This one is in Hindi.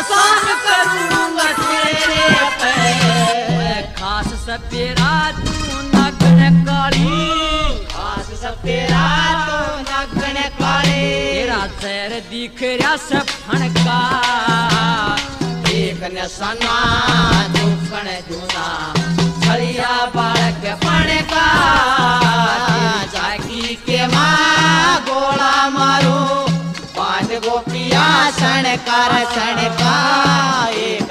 एहसान करूंगा तेरे पे। खास सपेरा तू नगन काली, खास सपेरा तो नगन काले। तेरा जहर दिख रहा से फणका, एक नसना दुखन जूना छलिया बालक फणका। जागी के माँ गोला मारो, पांच गोपिया सणकार सणका। एक